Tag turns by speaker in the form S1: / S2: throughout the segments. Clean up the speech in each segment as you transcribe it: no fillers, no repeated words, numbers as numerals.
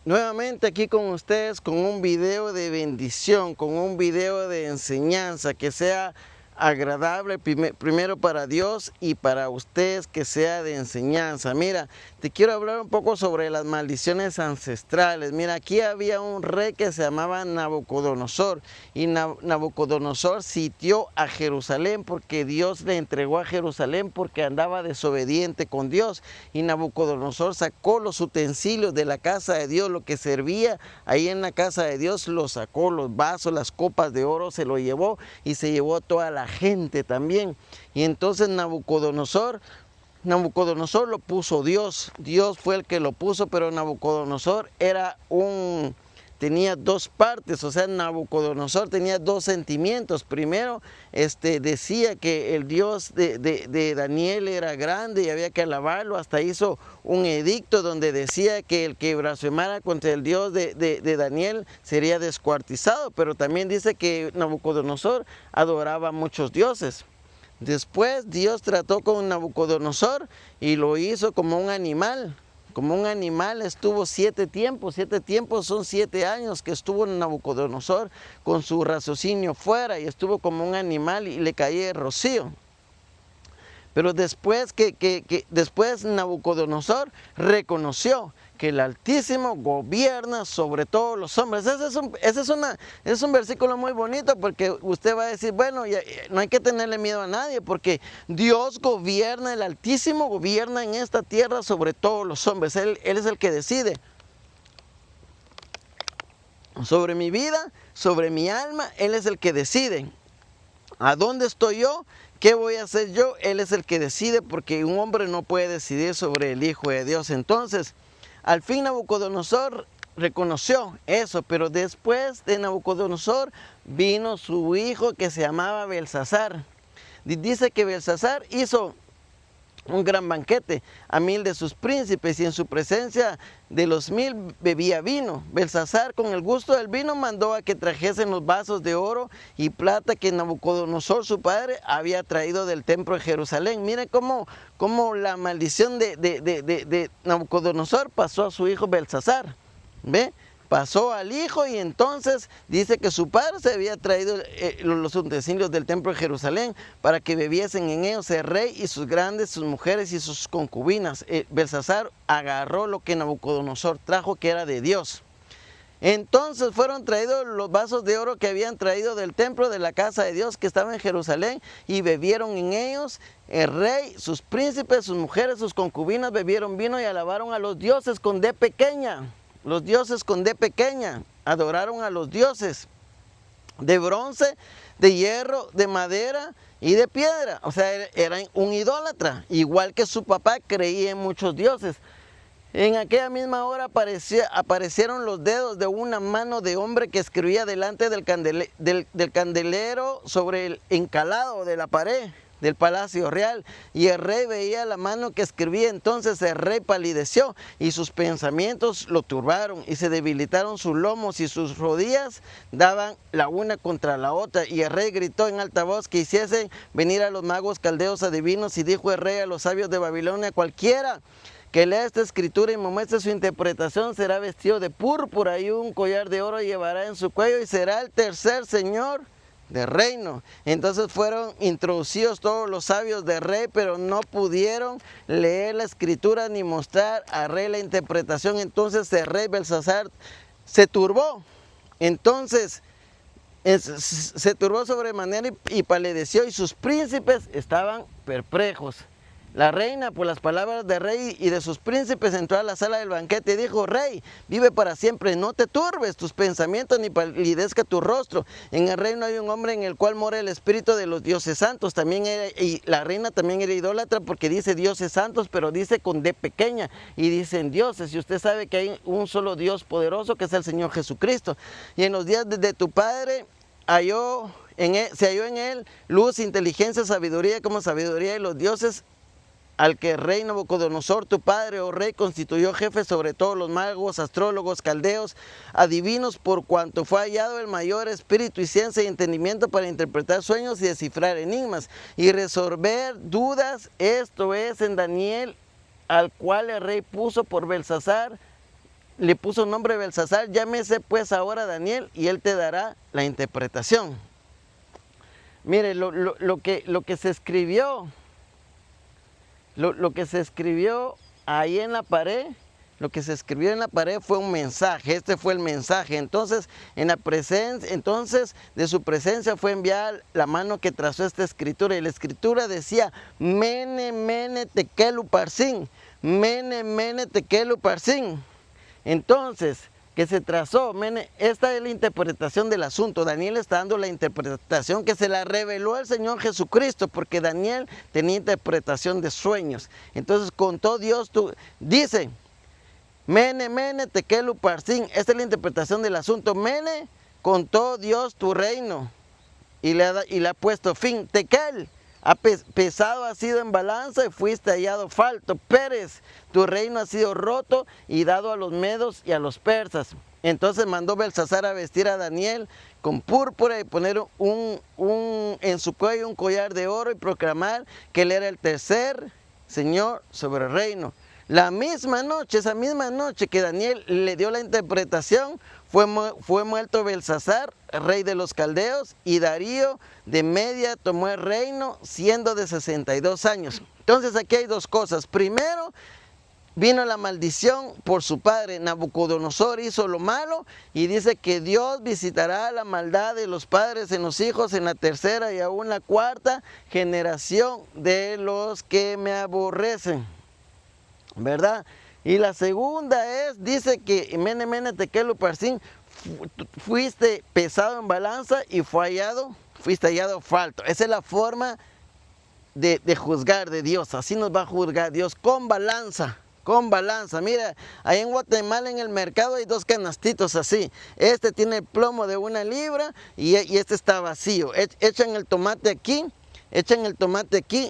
S1: Nuevamente aquí con ustedes con un video de bendición, con un video de enseñanza que sea agradable primero para Dios y para ustedes, que sea de enseñanza. Mira, te quiero hablar un poco sobre las maldiciones ancestrales. Mira, aquí había un rey que se llamaba Nabucodonosor, y Nabucodonosor sitió a Jerusalén porque Dios le entregó a Jerusalén porque andaba desobediente con Dios. Y Nabucodonosor sacó los utensilios de la casa de Dios, lo que servía ahí en la casa de Dios, lo sacó, los vasos, las copas de oro, se lo llevó, y se llevó a toda la gente también. Y entonces Nabucodonosor lo puso Dios. Dios fue el que lo puso, pero Nabucodonosor tenía dos partes. O sea, Nabucodonosor tenía dos sentimientos. Primero, decía que el Dios de Daniel era grande y había que alabarlo. Hasta hizo un edicto donde decía que el que blasfemara contra el Dios de Daniel sería descuartizado. Pero también dice que Nabucodonosor adoraba a muchos dioses. Después Dios trató con Nabucodonosor y lo hizo como un animal. Como un animal estuvo 7 tiempos. 7 tiempos son 7 años que estuvo Nabucodonosor con su raciocinio fuera, y estuvo como un animal y le caía el rocío. Pero después después Nabucodonosor reconoció que el Altísimo gobierna sobre todos los hombres. Ese es un versículo muy bonito, porque usted va a decir, bueno, no hay que tenerle miedo a nadie, porque Dios gobierna, el Altísimo gobierna en esta tierra sobre todos los hombres. Él es el que decide sobre mi vida, sobre mi alma. Él es el que decide. ¿A dónde estoy yo? ¿Qué voy a hacer yo? Él es el que decide, porque un hombre no puede decidir sobre el Hijo de Dios. Entonces, al fin Nabucodonosor reconoció eso, pero después de Nabucodonosor vino su hijo que se llamaba Belsasar. Dice que Belsasar hizo un gran banquete a 1000 de sus príncipes, y en su presencia de los 1000 bebía vino. Belsasar, con el gusto del vino, mandó a que trajesen los vasos de oro y plata que Nabucodonosor, su padre, había traído del templo de Jerusalén. Miren cómo la maldición de Nabucodonosor pasó a su hijo Belsasar. ¿Ve? Pasó al hijo, y entonces dice que su padre se había traído los utensilios del templo de Jerusalén para que bebiesen en ellos el rey y sus grandes, sus mujeres y sus concubinas. Belsasar agarró lo que Nabucodonosor trajo, que era de Dios. Entonces fueron traídos los vasos de oro que habían traído del templo de la casa de Dios que estaba en Jerusalén, y bebieron en ellos el rey, sus príncipes, sus mujeres, sus concubinas, bebieron vino y alabaron a los dioses con D pequeña. Los dioses con D pequeña, adoraron a los dioses de bronce, de hierro, de madera y de piedra. O sea, era un idólatra, igual que su papá creía en muchos dioses. En aquella misma hora aparecieron los dedos de una mano de hombre que escribía delante del candelero sobre el encalado de la pared del palacio real, y el rey veía la mano que escribía. Entonces el rey palideció, y sus pensamientos lo turbaron, y se debilitaron sus lomos, y sus rodillas daban la una contra la otra. Y el rey gritó en alta voz que hiciesen venir a los magos caldeos adivinos, y dijo el rey a los sabios de Babilonia: cualquiera que lea esta escritura y me muestre su interpretación será vestido de púrpura, y un collar de oro llevará en su cuello, y será el tercer señor de reino. Entonces fueron introducidos todos los sabios del rey, pero no pudieron leer la escritura ni mostrar al rey la interpretación. Entonces el rey Belsasar se turbó. Entonces se turbó sobremanera y palideció, y sus príncipes estaban perplejos. La reina, por las palabras del rey y de sus príncipes, entró a la sala del banquete y dijo: rey, vive para siempre, no te turbes tus pensamientos ni palidezca tu rostro. En el reino hay un hombre en el cual mora el espíritu de los dioses santos. Y la reina también era idólatra, porque dice dioses santos, pero dice con D pequeña, y dicen dioses. Y usted sabe que hay un solo Dios poderoso, que es el Señor Jesucristo. Y en los días de tu padre se halló en él luz, inteligencia, sabiduría, como sabiduría de los dioses, al que el rey Nabucodonosor, tu padre, oh rey, constituyó jefe sobre todos los magos, astrólogos, caldeos, adivinos, por cuanto fue hallado el mayor espíritu y ciencia y entendimiento para interpretar sueños y descifrar enigmas y resolver dudas. Esto es en Daniel, al cual el rey puso por Belsasar le puso nombre Belsasar, llámese pues ahora Daniel y él te dará la interpretación. Mire, lo que se escribió, lo que se escribió ahí en la pared, lo que se escribió en la pared fue un mensaje, este fue el mensaje. Entonces, entonces de su presencia fue enviada la mano que trazó esta escritura, y la escritura decía, Mene, Mene, Tekel, Uparsin, Mene, Mene, Tekel, Uparsin. Entonces, que se trazó, esta es la interpretación del asunto. Daniel está dando la interpretación que se la reveló el Señor Jesucristo, porque Daniel tenía interpretación de sueños. Entonces contó Dios, dice, Mene, Mene, Tekel, Uparsin. Esta es la interpretación del asunto. Mene, contó Dios tu reino y le ha puesto fin. Tekel, pesado ha sido en balanza y fuiste hallado falto. Pérez, tu reino ha sido roto y dado a los medos y a los persas. Entonces mandó Belsasar a vestir a Daniel con púrpura y poner en su cuello un collar de oro y proclamar que él era el tercer señor sobre el reino. La misma noche, esa misma noche que Daniel le dio la interpretación, fue muerto Belsasar, rey de los caldeos, y Darío de Media tomó el reino siendo de 62 años. Entonces aquí hay dos cosas. Primero, vino la maldición por su padre. Nabucodonosor hizo lo malo y dice que Dios visitará la maldad de los padres en los hijos en la tercera y aún la cuarta generación de los que me aborrecen. ¿Verdad? Y la segunda dice que Mene, Mene, Tekel, Uparsin, fuiste pesado en balanza y fuiste hallado falto. Esa es la forma de juzgar de Dios. Así nos va a juzgar Dios, con balanza. Con balanza. Mira, ahí en Guatemala en el mercado hay dos canastitos así. Este tiene el plomo de 1 libra y este está vacío. Echan el tomate aquí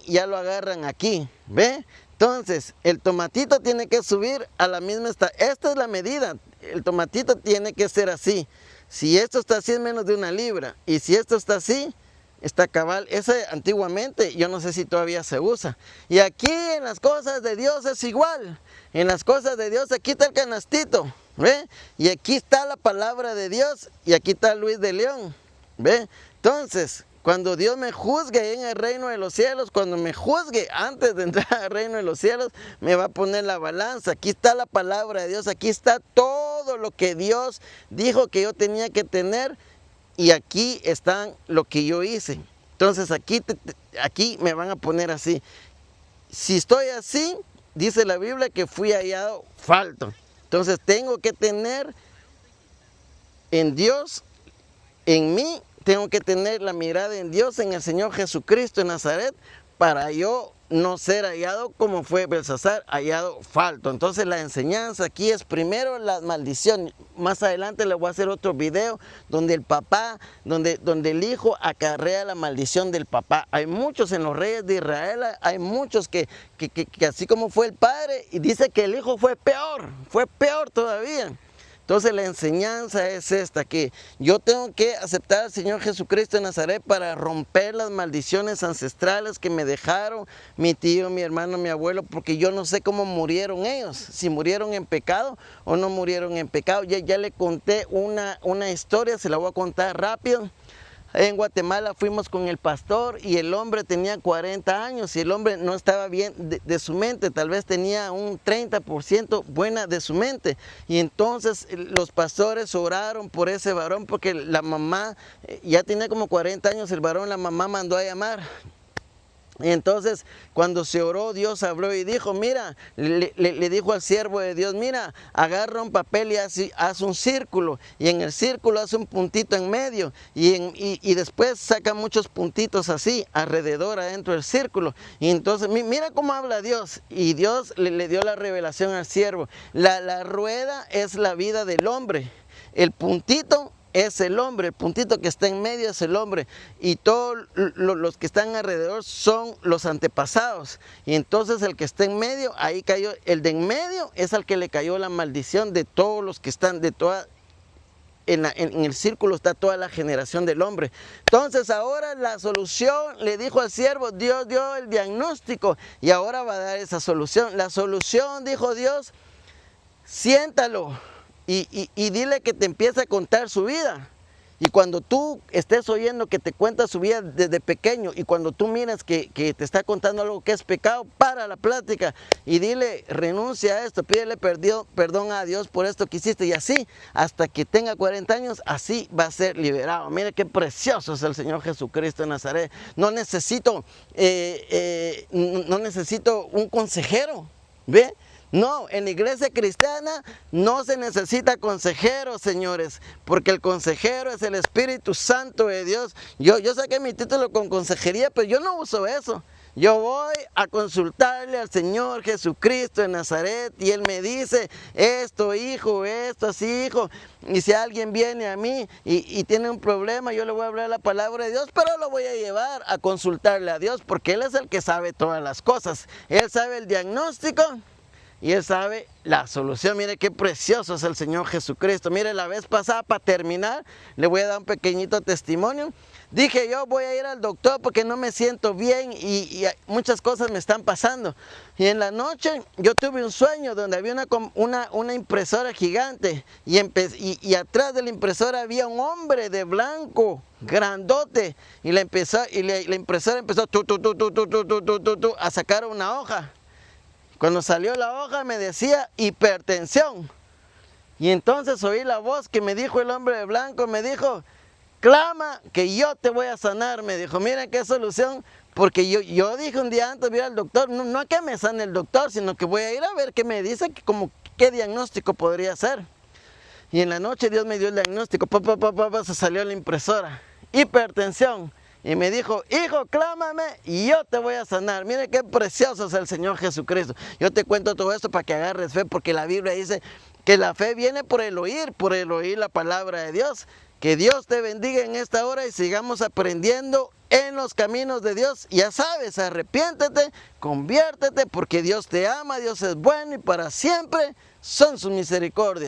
S1: y ya lo agarran aquí. ¿Ve? Entonces, el tomatito tiene que subir a la misma esta es la medida. El tomatito tiene que ser así. Si esto está así es menos de 1 libra. Y si esto está así, está cabal. Ese antiguamente, yo no sé si todavía se usa. Y aquí en las cosas de Dios es igual. En las cosas de Dios aquí está el canastito. ¿Ve? Y aquí está la palabra de Dios. Y aquí está Luis de León. ¿Ve? Entonces, cuando Dios me juzgue en el reino de los cielos, cuando me juzgue antes de entrar al reino de los cielos, me va a poner la balanza. Aquí está la palabra de Dios, aquí está todo lo que Dios dijo que yo tenía que tener y aquí están lo que yo hice. Entonces aquí me van a poner así. Si estoy así, dice la Biblia que fui hallado falto. Entonces tengo que tener en Dios, en mí, tengo que tener la mirada en Dios, en el Señor Jesucristo de Nazaret, para yo no ser hallado como fue Belsasar, hallado falto. Entonces la enseñanza aquí es primero la maldición. Más adelante le voy a hacer otro video donde el papá, donde el hijo acarrea la maldición del papá. Hay muchos en los reyes de Israel, hay muchos que así como fue el padre, y dice que el hijo fue peor todavía. Entonces la enseñanza es esta, que yo tengo que aceptar al Señor Jesucristo de Nazaret para romper las maldiciones ancestrales que me dejaron mi tío, mi hermano, mi abuelo, porque yo no sé cómo murieron ellos, si murieron en pecado o no murieron en pecado. Ya le conté una historia, se la voy a contar rápido. En Guatemala fuimos con el pastor y el hombre tenía 40 años y el hombre no estaba bien de su mente, tal vez tenía un 30% buena de su mente. Y entonces los pastores oraron por ese varón porque la mamá ya tenía como 40 años, el varón, la mamá mandó a llamar. Y entonces cuando se oró, Dios habló y dijo, mira, le dijo al siervo de Dios, mira, agarra un papel y haz un círculo, y en el círculo hace un puntito en medio, y después saca muchos puntitos así, alrededor, adentro del círculo. Y entonces, mira cómo habla Dios, y Dios le dio la revelación al siervo. La rueda es la vida del hombre, el puntito es el hombre, el puntito que está en medio es el hombre, y todos los que están alrededor son los antepasados. Y entonces el que está en medio, ahí cayó, el de en medio es al que le cayó la maldición de todos los que están, en el círculo está toda la generación del hombre. Entonces ahora la solución, le dijo al siervo, Dios dio el diagnóstico y ahora va a dar esa solución. La solución, dijo Dios, siéntalo. y dile que te empiece a contar su vida. Y cuando tú estés oyendo que te cuenta su vida desde pequeño y cuando tú miras que te está contando algo que es pecado, para la plática y dile, renuncia a esto, pídele perdón a Dios por esto que hiciste, y así, hasta que tenga 40 años, así va a ser liberado. Mire qué precioso es el Señor Jesucristo de Nazaret. No necesito un consejero, ¿ve? No, en la iglesia cristiana no se necesita consejero, señores, porque el consejero es el Espíritu Santo de Dios. Yo saqué mi título con consejería, pero yo no uso eso. Yo voy a consultarle al Señor Jesucristo de Nazaret y Él me dice, esto hijo, esto así hijo. Y si alguien viene a mí y tiene un problema, yo le voy a hablar la palabra de Dios, pero lo voy a llevar a consultarle a Dios, porque Él es el que sabe todas las cosas. Él sabe el diagnóstico y Él sabe la solución. Mire qué precioso es el Señor Jesucristo. Mire, la vez pasada, para terminar, le voy a dar un pequeñito testimonio. Dije, yo voy a ir al doctor porque no me siento bien y muchas cosas me están pasando. Y en la noche yo tuve un sueño donde había una impresora gigante y atrás de la impresora había un hombre de blanco, grandote. Y la impresora empezó a sacar una hoja. Cuando salió la hoja me decía hipertensión. Y entonces oí la voz que me dijo el hombre de blanco, me dijo, clama que yo te voy a sanar. Me dijo, miren qué solución, porque yo dije un día antes de ir al doctor, no a que me sane el doctor, sino que voy a ir a ver qué me dice, qué diagnóstico podría ser. Y en la noche Dios me dio el diagnóstico, se salió la impresora, hipertensión. Y me dijo, hijo, clámame y yo te voy a sanar. Mire qué precioso es el Señor Jesucristo. Yo te cuento todo esto para que agarres fe, porque la Biblia dice que la fe viene por el oír la palabra de Dios. Que Dios te bendiga en esta hora y sigamos aprendiendo en los caminos de Dios. Ya sabes, arrepiéntete, conviértete, porque Dios te ama, Dios es bueno y para siempre son sus misericordias.